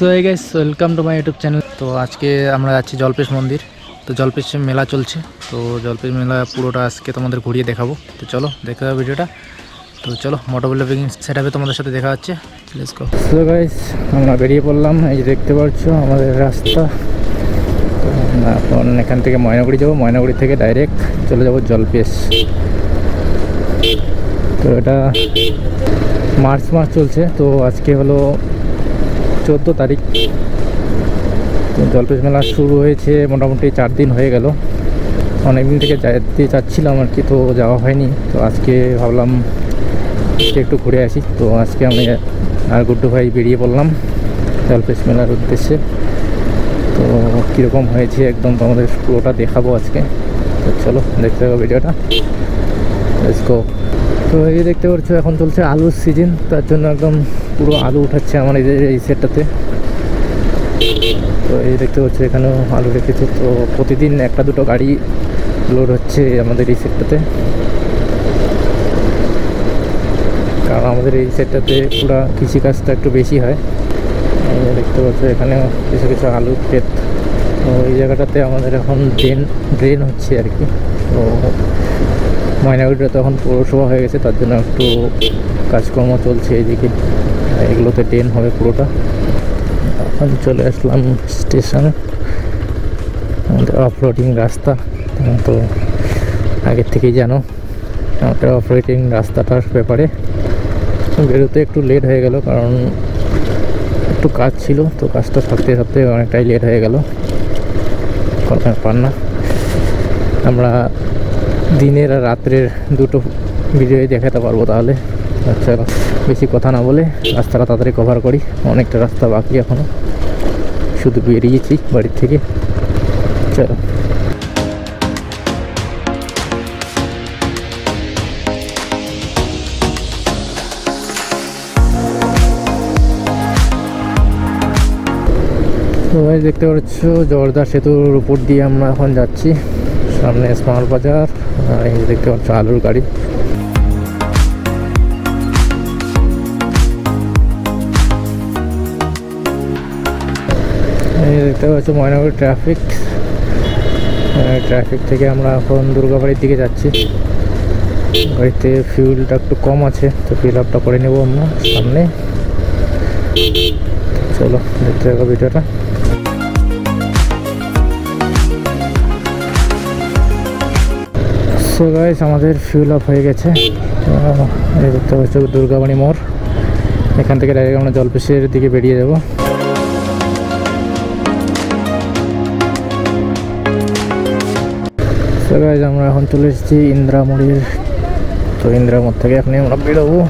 So hey guys, welcome to my YouTube channel. তো আজকে আমরা যাচ্ছি জলপেশ মন্দির। তো জলপেশ মেলা চলছে, তো জলপেশ মেলা পুরোটা আজকে তোমাদের ঘুরিয়ে দেখাবো। তো চলো দেখতে হবে ভিডিওটা। তো চলো মোটোবল ব্লগিং সেটআপে তোমাদের সাথে দেখা হচ্ছে। Let's go. সো গাইস, আমরা বেরিয়ে পড়লাম। এই যে দেখতে পাচ্ছ আমাদের রাস্তা। এখন এখান থেকে ময়নাগুড়ি যাবো, ময়নাগুড়ি থেকে ডাইরেক্ট চলে যাব জলপেশ। তো এটা মার্চ মাস চলছে, তো আজকে হলো 14 তারিখ। তো জলপেশ মেলা শুরু হয়েছে মোটামুটি 4 দিন হয়ে গেল। অনেক দিন থেকে যেতে চাচ্ছিলাম আর কি, তো যাওয়া হয়নি। তো আজকে ভাবলাম একটু ঘুরে আসি। তো আজকে আমি আর গুড্ডু ভাই বেরিয়ে পড়লাম জলপেশ মেলার উদ্দেশ্যে। তো কীরকম হয়েছে একদম তোমাদের পুরোটা দেখাবো আজকে। তো চলো দেখতে হবে ভিডিওটা। Let's go. তো এই দেখতে পাচ্ছ এখন চলছে আলুর সিজন, তার জন্য একদম পুরো আলু উঠাচ্ছে আমার এই সেটটাতে। তো এই দেখতে পাচ্ছ এখানেও আলু রেখেছে। তো প্রতিদিন একটা দুটো গাড়ি লোড হচ্ছে আমাদের এই সেটটাতে, কারণ আমাদের এই সেটটাতে পুরো কৃষিকাজটা একটু বেশি হয়। দেখতে পাচ্ছ এখানে কিছু কিছু আলুর ক্ষেত। তো এই জায়গাটাতে আমাদের এখন ড্রেন হচ্ছে আর কি। তো ময়নাগুড়িটা তো এখন পৌরসভা হয়ে গেছে, তার জন্য একটু কাজকর্ম চলছে এইদিকে। এগুলোতে ড্রেন হবে পুরোটা। এখন চলে আসলাম স্টেশন, আমাদের অফরোডিং রাস্তা। তো আগের থেকেই জানো আমাদের অফরোডিং রাস্তাটার ব্যাপারে। বেরোতে একটু লেট হয়ে গেল, কারণ একটু কাজ ছিল। তো কাজটা থাকতে থাকতে অনেকটাই লেট হয়ে গেল। কোনো ব্যাপার না, আমরা দিনের আর রাত্রের দুটো ভিডিওই দেখাতে পারবো তাহলে। আচ্ছা, বেশি কথা না বলে রাস্তাটা তাড়াতাড়ি কভার করি। অনেকটা রাস্তা বাকি এখনও, শুধু বেরিয়েছি বাড়ির থেকে। চলো। তো ভাই দেখতে পাচ্ছ জর্দা সেতুর উপর দিয়ে আমরা এখন যাচ্ছি। সামনে স্মার্ট বাজার, আর এই দেখতে পাচ্ছ আলুর গাড়ি। এই দেখতে পাচ্ছ ময়নাগুড়ি ট্রাফিক থেকে আমরা এখন দুর্গাবাড়ির দিকে যাচ্ছি। গাড়িতে ফিউলটা একটু কম আছে, তো ফিল আপটা করে নেবো আমরা সামনে। চলো দেখতে থাকো ভিডিওটা। সো গাইস, আমাদের ফিউল আপ হয়ে গেছে। এই দেখতে পাচ্ছ দুর্গাবাড়ি মোড়। এখান থেকে ডাইরেক্ট আমরা জলপেশের দিকে বেরিয়ে যাব। সো গাইস, আমরা এখন চলে এসেছি ইন্দিরা মোড়ের। তো ইন্দিরা মোড় থেকে এখানে আমরা বেরোবো।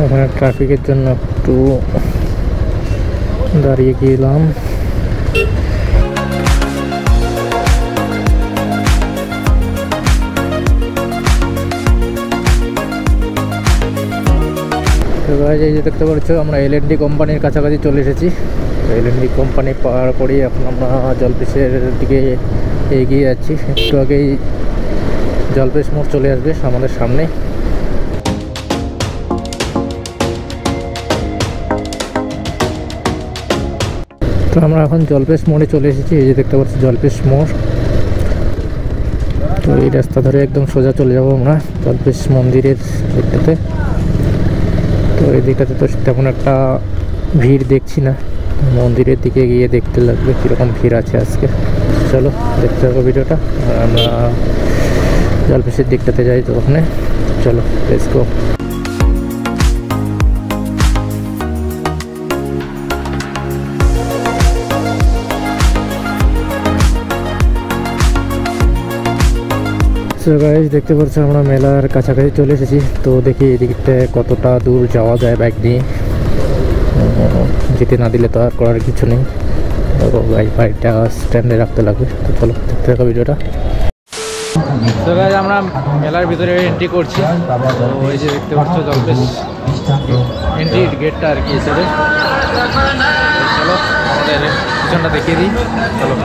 এখানে ট্রাফিকের জন্য একটু দাঁড়িয়ে গেলাম। এই যে দেখতে পাচ্ছ আমরা এলএনডি কোম্পানির কাছাকাছি চলে এসেছি। এলএনডি কোম্পানি পার করেই এখন আমরা জলপেশের দিকে এগিয়ে যাচ্ছি। একটু আগেই জলপেশ মোড় চলে আসবে আমাদের সামনে। তো আমরা এখন জলপেশ মোড়ে চলে এসেছি। এই যে দেখতে পাচ্ছি জলপেশ মোড়। তো এই রাস্তা ধরে একদম সোজা চলে যাব আমরা জলপেশ মন্দিরের দিকটাতে। তো এই দিকটাতে তো তেমন একটা ভিড় দেখছি না, মন্দিরের দিকে গিয়ে দেখতে লাগবে কীরকম ভিড় আছে আজকে। চলো দেখতে হবে ভিডিওটা। আমরা জলপেশের দিকটাতে যাই তো ওখানে। চলো লেটস গো। সো গাইস, দেখতে পাচ্ছ আমরা মেলার কাছাকাছি চলে এসেছি। তো দেখি এদিকটা কতটা দূর যাওয়া যায় বাইক নিয়ে। যেতে না দিলে তো আর করার কিছু নেই, বাইকটা স্ট্যান্ডে রাখতে লাগবে। তো চলো দেখতে থাকো ভিডিওটা। তো গাইস, আমরা মেলার ভিতরে এন্ট্রি করছি। তো এই যে দেখতে পাচ্ছ জলপেশ এন্ট্রি গেটটা আর কি এসে। চলো আমাদের পিছনটা দেখিয়ে দিই। চলো।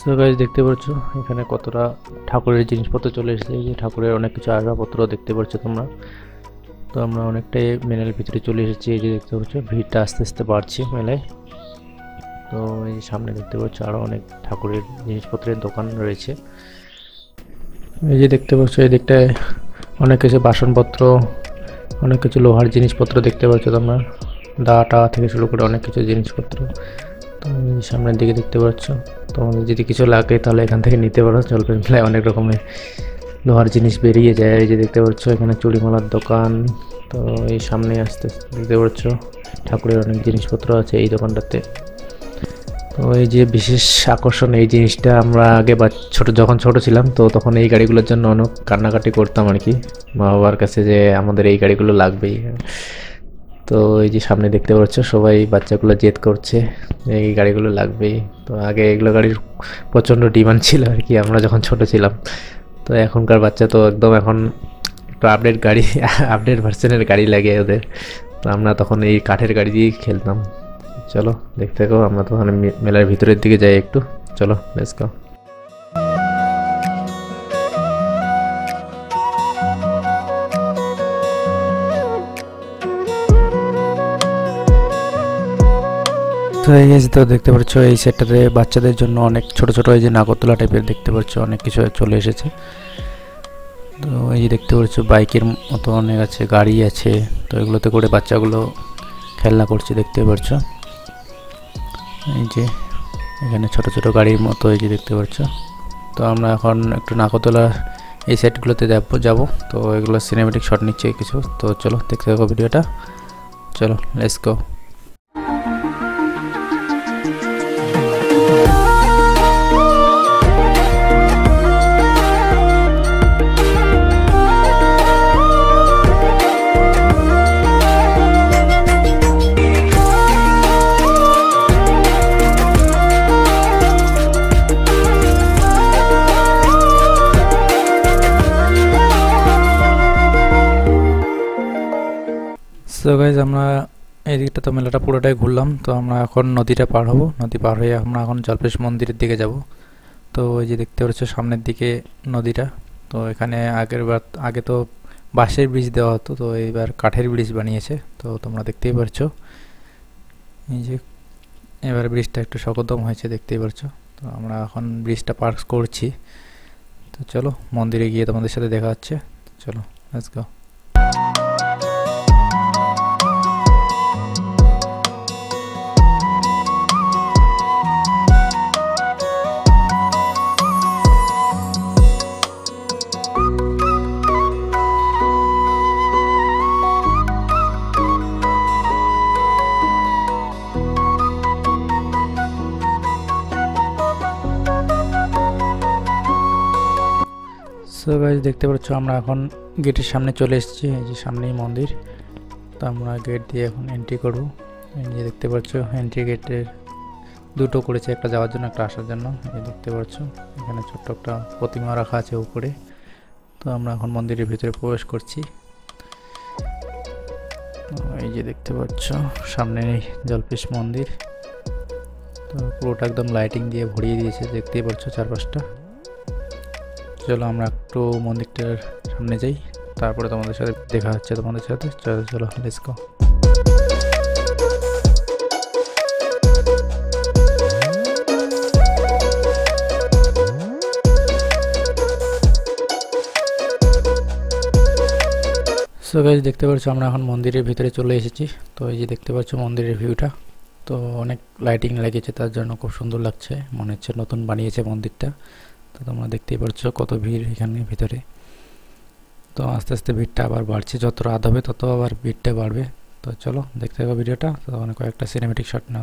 সো গাইস দেখতে পাচ্ছ এখানে কতটা ঠাকুরের জিনিসপত্র চলে এসেছে। এই যে ঠাকুরের অনেক কিছু আসবাবপত্র দেখতে পাচ্ছ তোমরা। তো আমরা অনেকটাই মেলার ভিতরে চলে এসেছি। এই যে দেখতে পাচ্ছ ভিড়টা আস্তে আস্তে বাড়ছে মেলায়। তো এই সামনে দেখতে পাচ্ছ আরও অনেক ঠাকুরের জিনিসপত্রের দোকান রয়েছে। এই যে দেখতে পাচ্ছ এই দিকটায় অনেক কিছু বাসনপত্র, অনেক কিছু লোহার জিনিসপত্র দেখতে পাচ্ছ তোমরা, দাটা থেকে শুরু করে অনেক কিছু জিনিসপত্র। তো সামনের দিকে দেখতে পাচ্ছ, তোমাদের যদি কিছু লাগে তাহলে এখান থেকে নিতে পারো। জলপাই মেলায় অনেক রকমের লোহার জিনিস বেরিয়ে যায়। এই যে দেখতে পাচ্ছ এখানে চুড়িমালার দোকান। তো এই সামনে আসতে দেখতে পাচ্ছ ঠাকুরের অনেক জিনিসপত্র আছে এই দোকানটাতে। তো এই যে বিশেষ আকর্ষণ এই জিনিসটা, আমরা আগে যখন ছোট ছিলাম তো তখন এই গাড়িগুলোর জন্য অনেক কান্নাকাটি করতাম আর কি মা বাবার কাছে, যে আমাদের এই গাড়িগুলো লাগবেই। তো এই যে সামনে দেখতে পাচ্ছ সবাই বাচ্চাগুলো জেদ করছে এই গাড়িগুলো লাগবেই। তো আগে এগুলো গাড়ির প্রচণ্ড ডিমান্ড ছিল আর কি আমরা যখন ছোট ছিলাম। তো এখনকার বাচ্চা তো একদম এখন একটু আপডেট গাড়ি, আপডেট ভার্সনের গাড়ি লাগে ওদের। তো আমরা তখন এই কাঠের গাড়ি দিয়েই খেলতাম। চলো দেখতে থাকো, আমরা তো ওখানে মেলার ভিতরের দিকে যাই একটু। চলো লেটস গো। তো এই যে তো দেখতে পাচ্ছ এই সেটটাতে বাচ্চাদের জন্য অনেক ছোট ছোট এই যে নাগরদোলা টাইপের দেখতে পাচ্ছ অনেক কিছু চলে এসেছে। তো এই যে দেখতে পাচ্ছ বাইকের মতো অনেক আছে, গাড়ি আছে। তো এগুলোতে করে বাচ্চাগুলো খেলনা করছে দেখতে পাচ্ছ। এই যে এখানে ছোট ছোট গাড়ির মতো এই যে দেখতে পাচ্ছ। তো আমরা এখন একটু নাগরদোলা এই সেটগুলোতে যাব। তো এগুলো সিনেমেটিক শট নিচ্ছে কিছু। তো চলো দেখতে থাকো ভিডিওটা। চলো লেটস গো। সো গাইজ আমরা এই দিকটা তো মেলাটা পুরোটাই ঘুরলাম। তো আমরা এখন নদীটা পার হব। নদী পার হয়ে আমরা এখন জলপেশ মন্দিরের দিকে যাব। তো এই যে দেখতে পাচ্ছ সামনের দিকে নদীটা। তো এখানে আগে তো বাঁশের ব্রিজ দেওয়া হতো, তো এইবার কাঠের ব্রিজ বানিয়েছে। তো তোমরা দেখতেই পারছো এই যে এবার ব্রিজটা একটু সকদম হয়েছে দেখতেই পারছো। তো আমরা এখন ব্রিজটা পার করছি। তো চলো মন্দিরে গিয়ে তোমাদের সাথে দেখা হচ্ছে। চলো লেটস গো। সো গাইজ দেখতে পাচ্ছ আমরা এখন গেটের সামনে চলে এসেছি। এই যে সামনেই মন্দির। তো আমরা গেট দিয়ে এখন এন্ট্রি করব। এই যে দেখতে পাচ্ছ এন্ট্রি গেটের দুটো করেছে, একটা যাওয়ার জন্য একটা আসার জন্য। এই দেখতে পাচ্ছ এখানে ছোট্ট একটা প্রতিমা রাখা আছে উপরে। তো আমরা এখন মন্দিরের ভিতরে প্রবেশ করছি। এই যে দেখতে পাচ্ছ সামনে জলপেশ মন্দির। তো পুরোটা একদম লাইটিং দিয়ে ভরিয়ে দিয়েছে দেখতেই পাচ্ছ চারপাশটা। চলো আমরা একটু মন্দিরটার সামনে যাই, তারপরে তোমাদের সাথে দেখা হচ্ছে তোমাদের সাথে। চলো চলো লেটস গো। সো গাইস দেখতে পাচ্ছ আমরা এখন মন্দিরের ভিতরে চলে এসেছি। তো এই যে দেখতে পাচ্ছ মন্দিরের ভিউটা। তো অনেক লাইটিং লেগেছে, তার জন্য খুব সুন্দর লাগছে, মনে হচ্ছে নতুন বানিয়েছে মন্দিরটা। তো তোমরা দেখতেই পাচ্ছ কত ভিড় এখানে ভিতরে। তো আস্তে আস্তে ভিড়টা আবার বাড়ছে, যত রাত হবে তত আবার ভিড়টা বাড়বে। তো চলো দেখতে থাকো ভিডিওটা। তো অনেক কয়েকটা সিনেমেটিক শট না।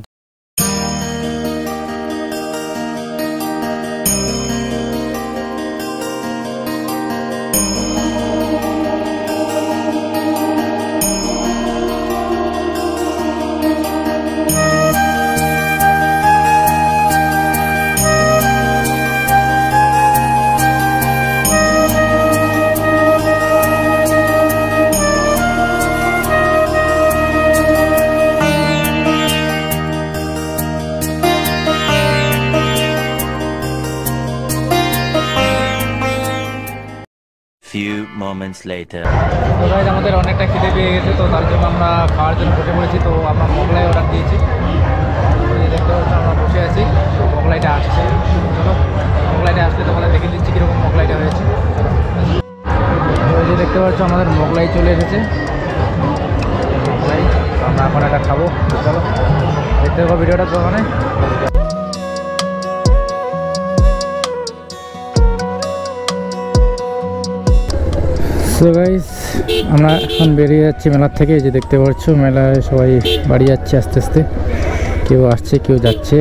moments later. তো গাইজ আমাদের অনেকটা খিদে পেয়ে গেছে, তো তার জন্য আমরা খাওয়ার জন্য বসে পড়েছি। তো আমরা মোগলাই অর্ডার দিয়েছি, তো এই দেখতে পাচ্ছি আমরা বসে আছি। তো মোগলাইটা আসছে, চলো মোগলাইটা আসলে তোমাদের দেখে দিচ্ছি কীরকম মোগলাইটা হয়েছে। তো এই যে দেখতে পাচ্ছ আমাদের মোগলাই চলে এসেছে, মোগলাই। তো আমরা এখন এটা খাবো, তো চলো দেখতে পাবো ভিডিওটা দোকানে। সো গাইস আমরা এখন বেরিয়ে যাচ্ছি মেলার থেকে। এই যে দেখতে পাচ্ছ মেলায় সবাই বাড়ি যাচ্ছে আস্তে আস্তে, কেউ আসছে কেউ যাচ্ছে।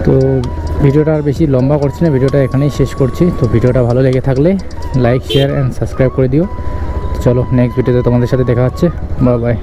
তো ভিডিওটা আর বেশি লম্বা করছি না, ভিডিওটা এখানেই শেষ করছি। তো ভিডিওটা ভালো লেগে থাকলে লাইক শেয়ার অ্যান্ড সাবস্ক্রাইব করে দিও। চলো নেক্সট ভিডিওতে তোমাদের সাথে দেখা হচ্ছে, বাই বাই।